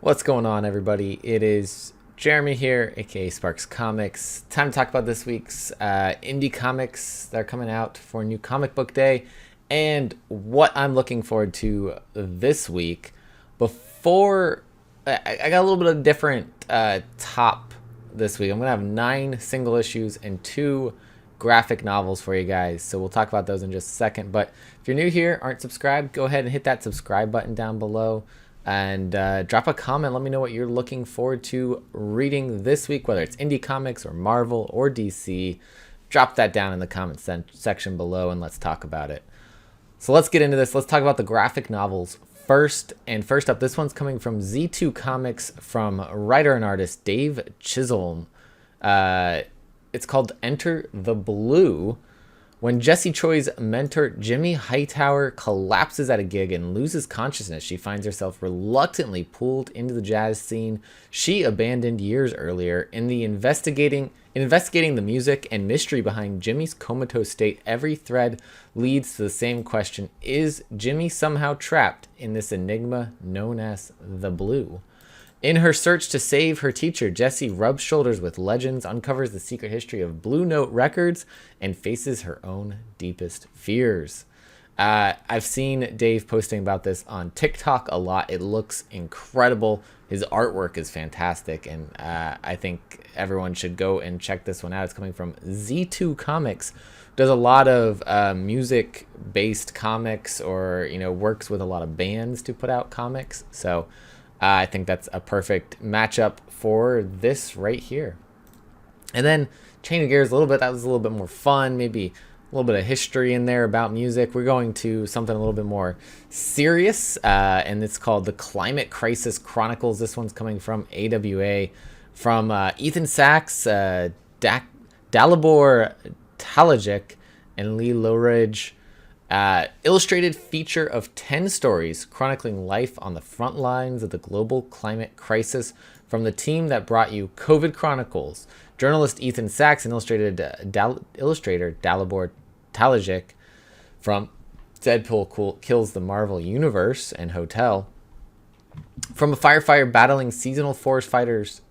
What's going on, everybody? It is Jeremy here, aka Sparks Comics. Time to talk about this week's indie comics that are coming out for New Comic Book Day and what I'm looking forward to this week. Before I got a little bit of different top this week. I'm going to have 9 single issues and 2 graphic novels for you guys. So we'll talk about those in just a second. But if you're new here, aren't subscribed, go ahead and hit that subscribe button down below. And drop a comment. Let me know what you're looking forward to reading this week, whether it's indie comics or Marvel or DC. Drop that down in the comment section below and let's talk about it. So let's get into this. Let's talk about the graphic novels first. And first up, this one's coming from Z2 Comics from writer and artist Dave Chisholm. It's called Enter the Blue. When Jesse Choi's mentor, Jimmy Hightower, collapses at a gig and loses consciousness, she finds herself reluctantly pulled into the jazz scene she abandoned years earlier. In the investigating the music and mystery behind Jimmy's comatose state, every thread leads to the same question: is Jimmy somehow trapped in this enigma known as the Blue? In her search to save her teacher, Jessie rubs shoulders with legends, uncovers the secret history of Blue Note Records, and faces her own deepest fears. I've seen Dave posting about this on TikTok a lot. It looks incredible. His artwork is fantastic, and I think everyone should go and check this one out. It's coming from Z2 Comics. Does a lot of music-based comics, or works with a lot of bands to put out comics. So I think that's a perfect matchup for this right here. And then changing gears a little bit, that was a little bit more fun, maybe a little bit of history in there about music. We're going to something a little bit more serious, and it's called The Climate Crisis Chronicles. This one's coming from AWA, from Ethan Sachs, Dalibor Talajic, and Lee Lowridge. Illustrated feature of 10 stories chronicling life on the front lines of the global climate crisis from the team that brought you COVID Chronicles. Journalist Ethan Sachs and illustrator Dalibor Talajic from Deadpool Kills the Marvel Universe and Hotel. From a firefighter battling seasonal forest fires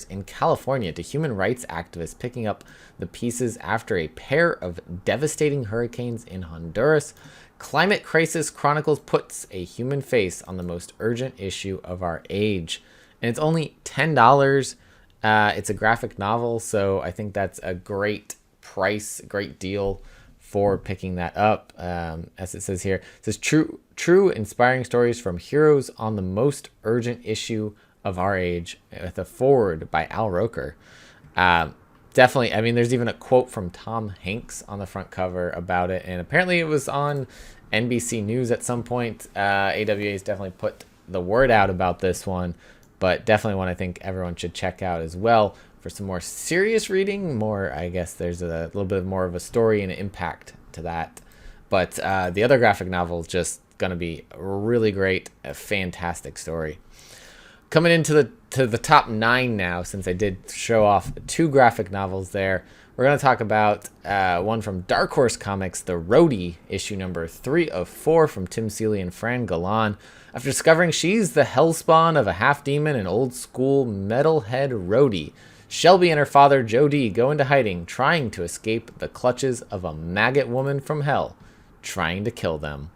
in California to human rights activists picking up the pieces after a pair of devastating hurricanes in Honduras, Climate Crisis Chronicles puts a human face on the most urgent issue of our age. And it's only $10. It's a graphic novel, so I think that's a great price, great deal for picking that up. As it says here, it says true inspiring stories from heroes on the most urgent issue of our age, with a foreword by Al Roker. Definitely, I mean, there's even a quote from Tom Hanks on the front cover about it, and apparently it was on NBC News at some point. AWA's definitely put the word out about this one, but definitely one I think everyone should check out as well for some more serious reading. I guess there's a little bit more of a story and impact to that. But the other graphic novel is just going to be really great, a fantastic story. Coming into the top 9 now, since I did show off 2 graphic novels there, we're going to talk about one from Dark Horse Comics, the Roadie, issue number 3 of 4 from Tim Seeley and Fran Galan. After discovering she's the hellspawn of a half-demon and old-school metalhead Roadie, Shelby and her father Jody go into hiding, trying to escape the clutches of a maggot woman from hell, trying to kill them.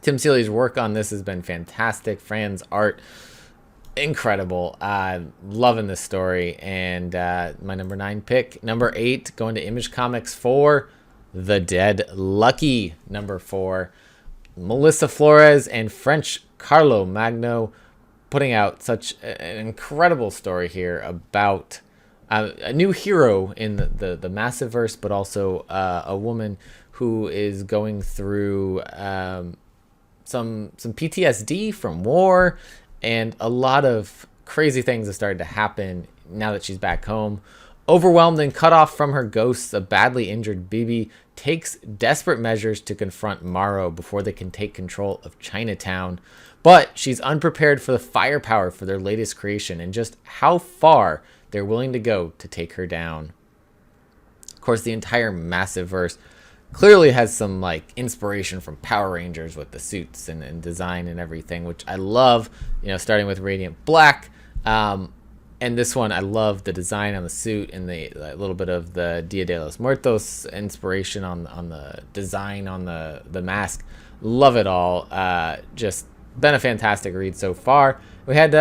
Tim Seeley's work on this has been fantastic. Fran's art, incredible. Loving this story. And my number 9 pick, number 8, going to Image Comics for The Dead Lucky, number 4. Melissa Flores and French Carlo Magno putting out such an incredible story here about a new hero in the Massiverse, but also a woman who is going through some PTSD from war, and a lot of crazy things have started to happen now that she's back home. Overwhelmed and cut off from her ghosts, a badly injured Bibi takes desperate measures to confront Morrow before they can take control of Chinatown. But she's unprepared for the firepower for their latest creation and just how far they're willing to go to take her down. Of course, the entire Massiverse clearly has some like inspiration from Power Rangers with the suits and design and everything, which I love. Starting with Radiant Black, and this one I love the design on the suit and the little bit of the Dia de los Muertos inspiration on the design on the mask. Love it all. Just been a fantastic read so far. We had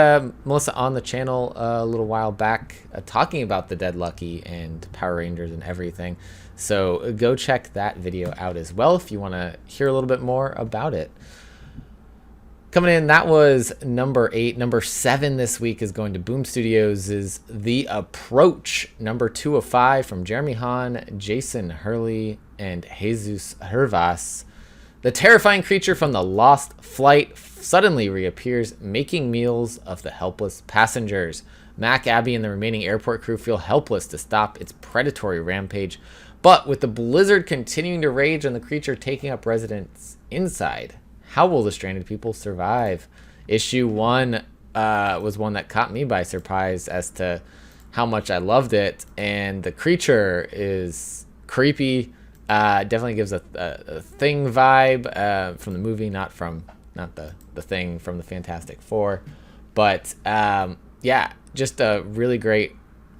Melissa on the channel a little while back talking about the Dead Lucky and Power Rangers and everything. So go check that video out as well if you want to hear a little bit more about it. Coming in, that was number 8. Number 7 this week is going to Boom Studios' is The Approach, number 2 of 5 from Jeremy Hahn, Jason Hurley, and Jesus Hervas. The terrifying creature from the Lost Flight suddenly reappears, making meals of the helpless passengers. Mac, Abby, and the remaining airport crew feel helpless to stop its predatory rampage, but with the blizzard continuing to rage and the creature taking up residence inside, how will the stranded people survive? Issue 1 was one that caught me by surprise as to how much I loved it, and the creature is creepy. Definitely gives a Thing vibe from the movie, not the Thing from the Fantastic Four, but yeah, just a really great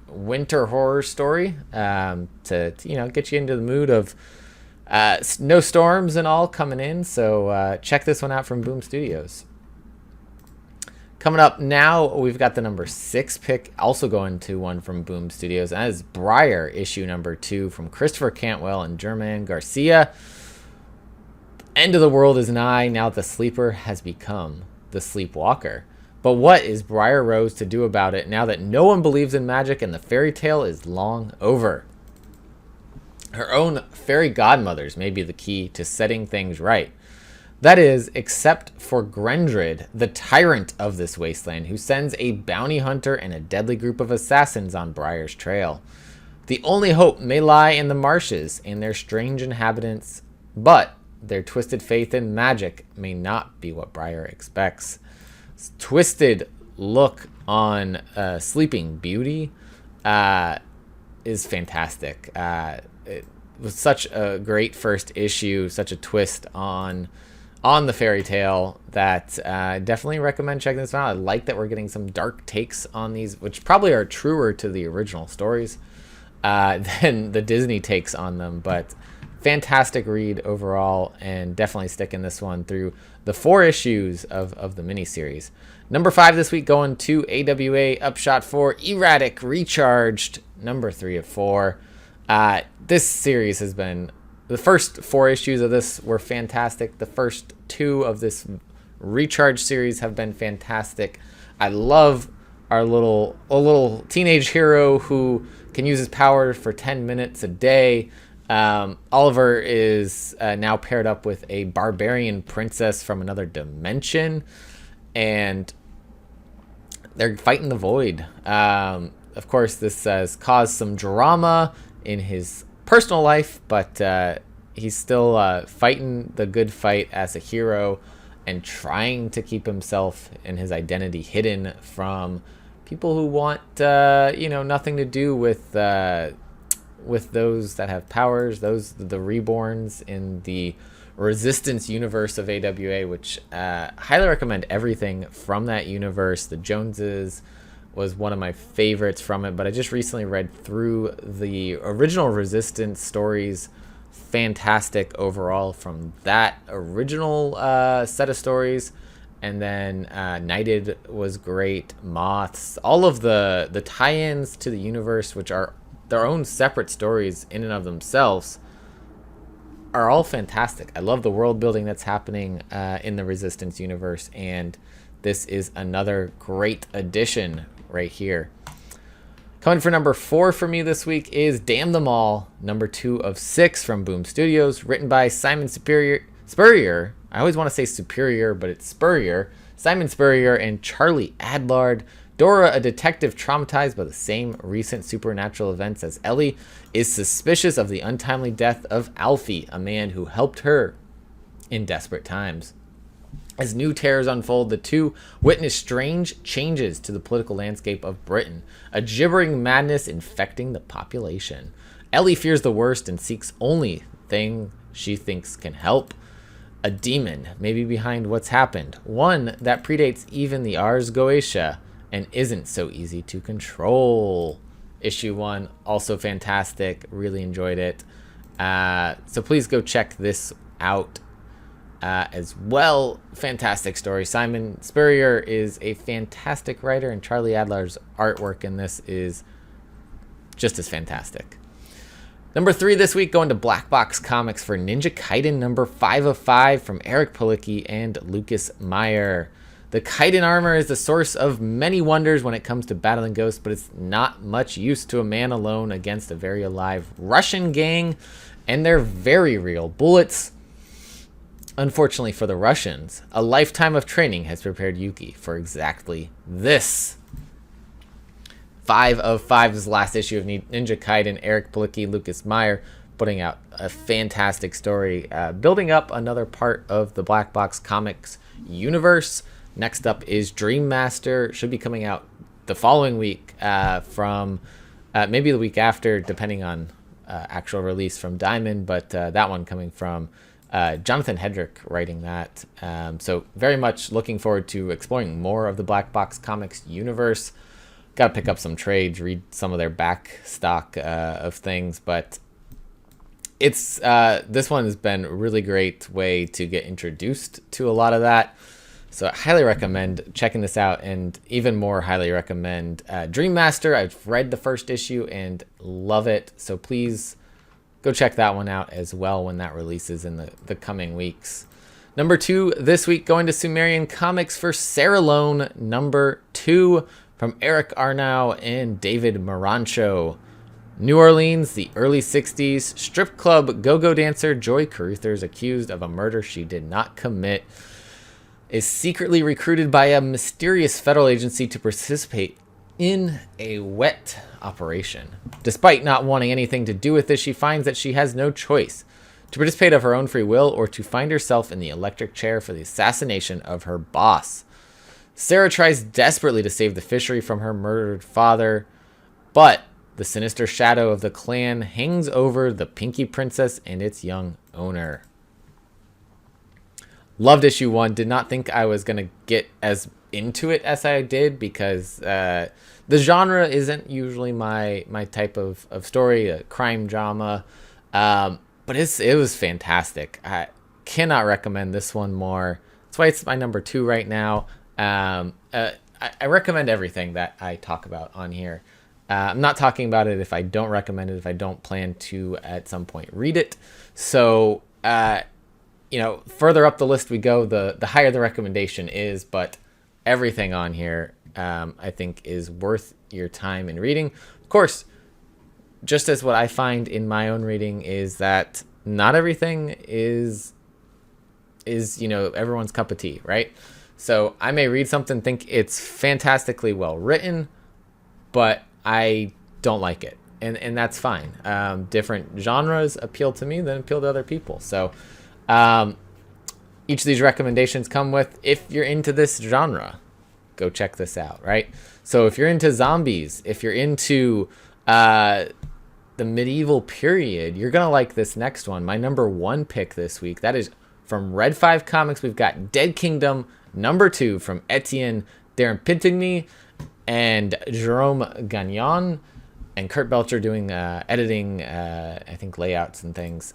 winter horror story to get you into the mood of snowstorms and all coming in. So check this one out from Boom Studios. Coming up now, we've got the number 6 pick, also going to one from Boom Studios, and that is Briar, issue number 2 from Christopher Cantwell and German Garcia. End of the world is nigh, now the sleeper has become the sleepwalker. But what is Briar Rose to do about it now that no one believes in magic and the fairy tale is long over? Her own fairy godmothers may be the key to setting things right. That is, except for Grendrid, the tyrant of this wasteland, who sends a bounty hunter and a deadly group of assassins on Briar's trail. The only hope may lie in the marshes and their strange inhabitants, but their twisted faith in magic may not be what Briar expects. Twisted look on Sleeping Beauty is fantastic. It was such a great first issue, such a twist on the fairy tale that definitely recommend checking this out. I like that we're getting some dark takes on these, which probably are truer to the original stories than the Disney takes on them, but fantastic read overall, and definitely sticking this one through the 4 issues of the miniseries. Number 5 this week going to AWA Upshot 4, Erratic Recharged, number 3 of 4. This series has been... The first 4 issues of this were fantastic. The first 2 of this Recharge series have been fantastic. I love our little teenage hero who can use his power for 10 minutes a day. Oliver is now paired up with a barbarian princess from another dimension, and they're fighting the void. Of course, this has caused some drama in his personal life, but he's still fighting the good fight as a hero and trying to keep himself and his identity hidden from people who want nothing to do with those that have powers, the reborns in the Resistance universe of AWA, which highly recommend everything from that universe. The Joneses was one of my favorites from it, but I just recently read through the original Resistance stories. Fantastic overall from that original set of stories. And then Knighted was great. Moths, all of the tie-ins to the universe, which are their own separate stories in and of themselves, are all fantastic. I love the world building that's happening in the Resistance universe, and this is another great addition right here. Coming for number 4 for me this week is Damn Them All, number 2 of 6 from Boom Studios, written by Simon Spurrier. I always want to say Superior, but it's Spurrier. Simon Spurrier and Charlie Adlard. Dora, a detective traumatized by the same recent supernatural events as Ellie, is suspicious of the untimely death of Alfie, a man who helped her in desperate times. As new terrors unfold, the two witness strange changes to the political landscape of Britain, a gibbering madness infecting the population. Ellie fears the worst and seeks only thing she thinks can help. A demon may be behind what's happened, one that predates even the Ars Goetia and isn't so easy to control. Issue 1, also fantastic. Really enjoyed it. So please go check this out as well. Fantastic story. Simon Spurrier is a fantastic writer, and Charlie Adler's artwork in this is just as fantastic. Number 3 this week, going to Black Box Comics for Ninja Gaiden number 5 of 5 from Eric Palicki and Lucas Meyer. The Gaiden armor is the source of many wonders when it comes to battling ghosts, but it's not much use to a man alone against a very alive Russian gang and their very real bullets. Unfortunately for the Russians, a lifetime of training has prepared Yuki for exactly this. 5 of 5 is the last issue of Ninja Gaiden. Eric Palicki, Lucas Meyer putting out a fantastic story, building up another part of the Black Box Comics universe. Next up is Dream Master. Should be coming out the following week from maybe the week after, depending on actual release from Diamond, but that one coming from Jonathan Hedrick writing that. So very much looking forward to exploring more of the Black Box Comics universe. Got to pick up some trades, read some of their back stock of things, but it's this one has been a really great way to get introduced to a lot of that. So I highly recommend checking this out, and even more highly recommend Dream Master. I've read the first issue and love it, so please go check that one out as well when that releases in the coming weeks. Number 2 this week, going to Sumerian Comics for Sarah Lone number 2 from Eric Arnau and David Marancho. New Orleans, the early 60s, strip club go-go dancer Joy Carruthers is accused of a murder she did not commit, is secretly recruited by a mysterious federal agency to participate in a wet operation. Despite not wanting anything to do with this, she finds that she has no choice to participate of her own free will or to find herself in the electric chair for the assassination of her boss. Sarah tries desperately to save the fishery from her murdered father, but the sinister shadow of the clan hangs over the Pinky Princess and its young owner. Loved issue 1. Did not think I was going to get as into it as I did, because the genre isn't usually my type of story, a crime drama, but it was fantastic. I cannot recommend this one more. That's why it's my number 2 right now. I recommend everything that I talk about on here. I'm not talking about it if I don't recommend it, if I don't plan to at some point read it. So, further up the list we go, the higher the recommendation is, but everything on here, I think is worth your time in reading. Of course, just as what I find in my own reading is that not everything is everyone's cup of tea, right? So I may read something, think it's fantastically well written, but I don't like it. And that's fine. Different genres appeal to me than appeal to other people. So each of these recommendations come with, if you're into this genre, go check this out, right? So if you're into zombies, if you're into the medieval period, you're going to like this next one. My number 1 pick this week, that is from Red 5 Comics. We've got Dead Kingdom number 2 from Etienne Darren-Pintigny and Jerome Gagnon, and Kurt Belcher doing editing, I think layouts and things.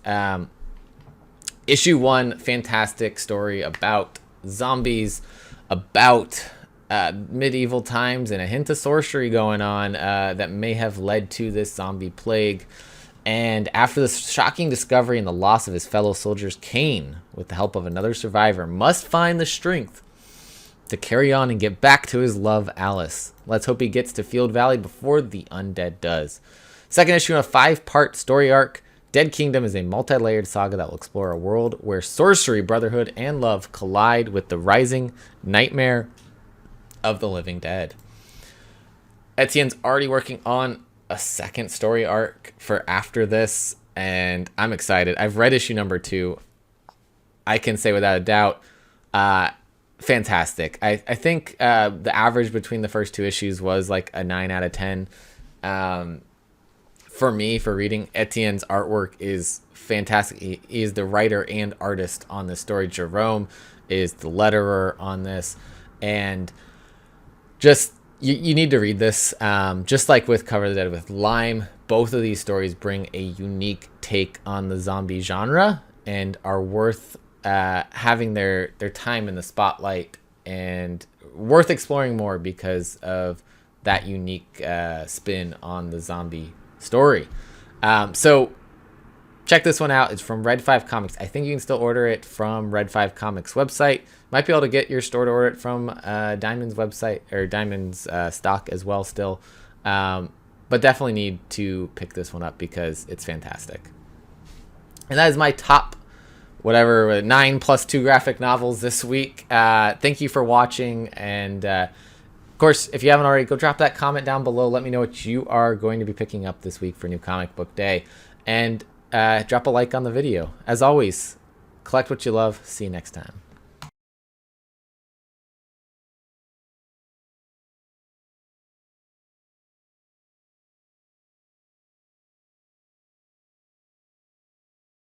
Issue 1, fantastic story about zombies, about medieval times, and a hint of sorcery going on that may have led to this zombie plague. And after the shocking discovery and the loss of his fellow soldiers, Kane, with the help of another survivor, must find the strength to carry on and get back to his love, Alice. Let's hope he gets to Field Valley before the undead does. Second issue in a 5-part story arc. Dead Kingdom is a multi-layered saga that will explore a world where sorcery, brotherhood, and love collide with the rising nightmare of the living dead. Etienne's already working on a second story arc for after this, and I'm excited. I've read issue number 2. I can say without a doubt, fantastic. I think the average between the first 2 issues was like a 9 out of 10. for me for reading. Etienne's artwork is fantastic. He is the writer and artist on this story. Jerome is the letterer on this, and just you need to read this. Just like with Cover the Dead with Lime, both of these stories bring a unique take on the zombie genre and are worth having their time in the spotlight and worth exploring more because of that unique spin on the zombie story. So check this one out. It's from Red 5 Comics. I think you can still order it from Red 5 Comics website. Might be able to get your store to order it from Diamond's website or Diamond's stock as well still. But definitely need to pick this one up because it's fantastic. And that is my top 9 plus 2 graphic novels this week. Thank you for watching, and of course, if you haven't already, go drop that comment down below. Let me know what you are going to be picking up this week for New Comic Book Day, and drop a like on the video. As always, collect what you love. See you next time.